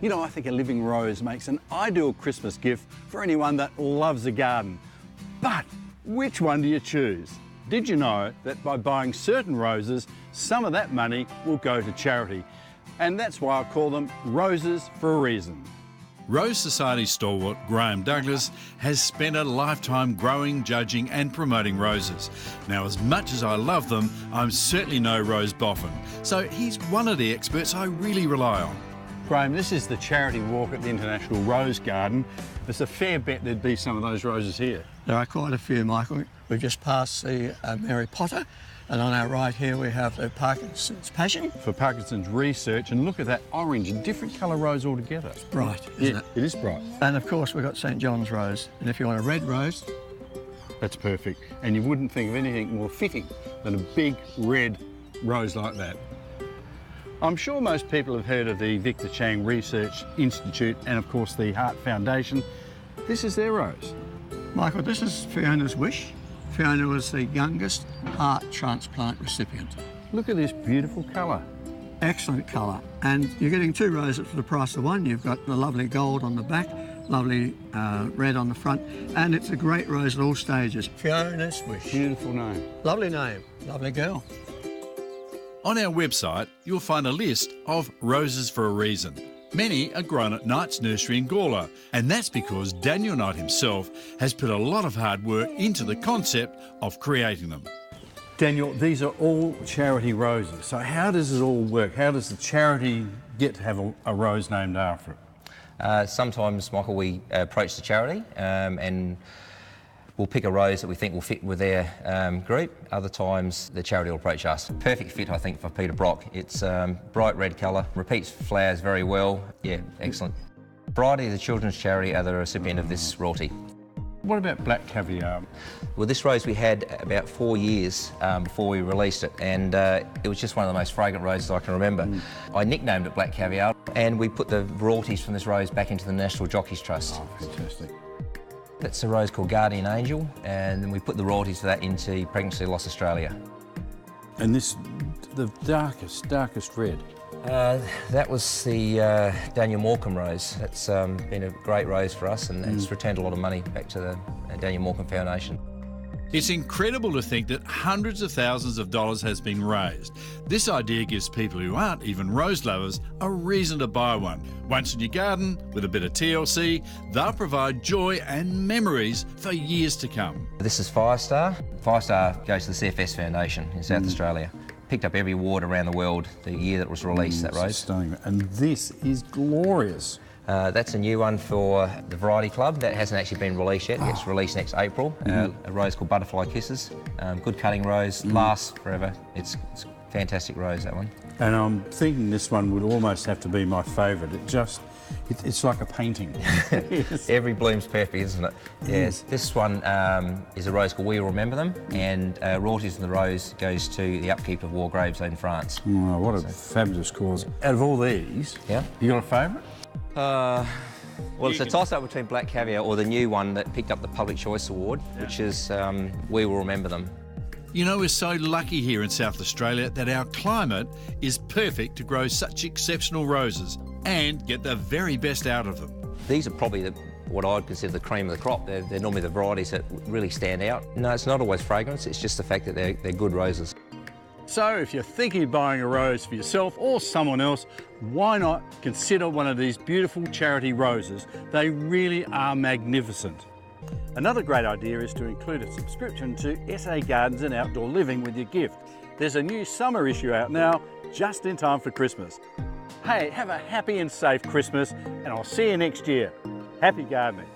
You know, I think a living rose makes an ideal Christmas gift for anyone that loves a garden. But which one do you choose? Did you know that by buying certain roses, some of that money will go to charity? And that's why I call them roses for a reason. Rose Society stalwart Graham Douglas has spent a lifetime growing, judging and promoting roses. Now, as much as I love them, I'm certainly no rose boffin, so he's one of the experts I really rely on. Graham, this is the charity walk at the International Rose Garden. There's a fair bet there'd be some of those roses here. There are quite a few, Michael. We've just passed the Mary Potter, and on our right here we have the Parkinson's Passion. For Parkinson's research, and look at that orange, a different colour rose altogether. It's bright, isn't it? It is bright. And of course we've got St John's rose, and if you want a red rose, that's perfect. And you wouldn't think of anything more fitting than a big red rose like that. I'm sure most people have heard of the Victor Chang Research Institute and of course the Heart Foundation. This is their rose. Michael, this is Fiona's wish. Fiona was the youngest heart transplant recipient. Look at this beautiful colour. Excellent colour. And you're getting two roses for the price of one. You've got the lovely gold on the back, lovely red on the front, and it's a great rose at all stages. Fiona's wish. Beautiful name. Lovely name, lovely girl. On our website, you'll find a list of roses for a reason. Many are grown at Knight's Nursery in Gawler, and that's because Daniel Knight himself has put a lot of hard work into the concept of creating them. Daniel, these are all charity roses. So how does it all work? How does the charity get to have a rose named after it? Sometimes, Michael, we approach the charity and we'll pick a rose that we think will fit with their group. Other times, the charity will approach us. Perfect fit, I think, for Peter Brock. It's bright red colour, repeats flowers very well. Yeah, excellent. Variety, the children's charity, are the recipient of this royalty. What about Black Caviar? Well, this rose we had about 4 years before we released it, and it was just one of the most fragrant roses I can remember. I nicknamed it Black Caviar, and we put the royalties from this rose back into the National Jockeys Trust. Oh, fantastic. That's a rose called Guardian Angel, and then we put the royalties for that into Pregnancy Loss Australia. And this, the darkest red. That was the Daniel Morecambe rose. That's been a great rose for us, and it's returned a lot of money back to the Daniel Morecambe Foundation. It's incredible to think that hundreds of thousands of dollars has been raised. This idea gives people who aren't even rose lovers a reason to buy one. Once in your garden, with a bit of TLC, they'll provide joy and memories for years to come. This is Firestar. Firestar goes to the CFS Foundation in South Australia. Picked up every award around the world the year that it was released, that rose. Stunning. And this is glorious. That's a new one for the Variety Club. That hasn't actually been released yet. It's released next April. A rose called Butterfly Kisses. Good cutting rose, lasts forever. It's a fantastic rose, that one. And I'm thinking this one would almost have to be my favourite. It's like a painting. Every bloom's perfect, isn't it? Yes. This one is a rose called We Will Remember Them, and royalties from the rose goes to the upkeep of war graves in France. Oh, what a fabulous cause. Out of all these, yeah, you got a favourite? Well, it's a toss-up between Black Caviar or the new one that picked up the Public Choice Award, which is We Will Remember Them. You know, we're so lucky here in South Australia that our climate is perfect to grow such exceptional roses and get the very best out of them. These are probably what I'd consider the cream of the crop. They're normally the varieties that really stand out. No, it's not always fragrance, it's just the fact that they're good roses. So if you're thinking of buying a rose for yourself or someone else, why not consider one of these beautiful charity roses? They really are magnificent. Another great idea is to include a subscription to SA Gardens and Outdoor Living with your gift. There's a new summer issue out now, just in time for Christmas. Hey, have a happy and safe Christmas, and I'll see you next year. Happy gardening.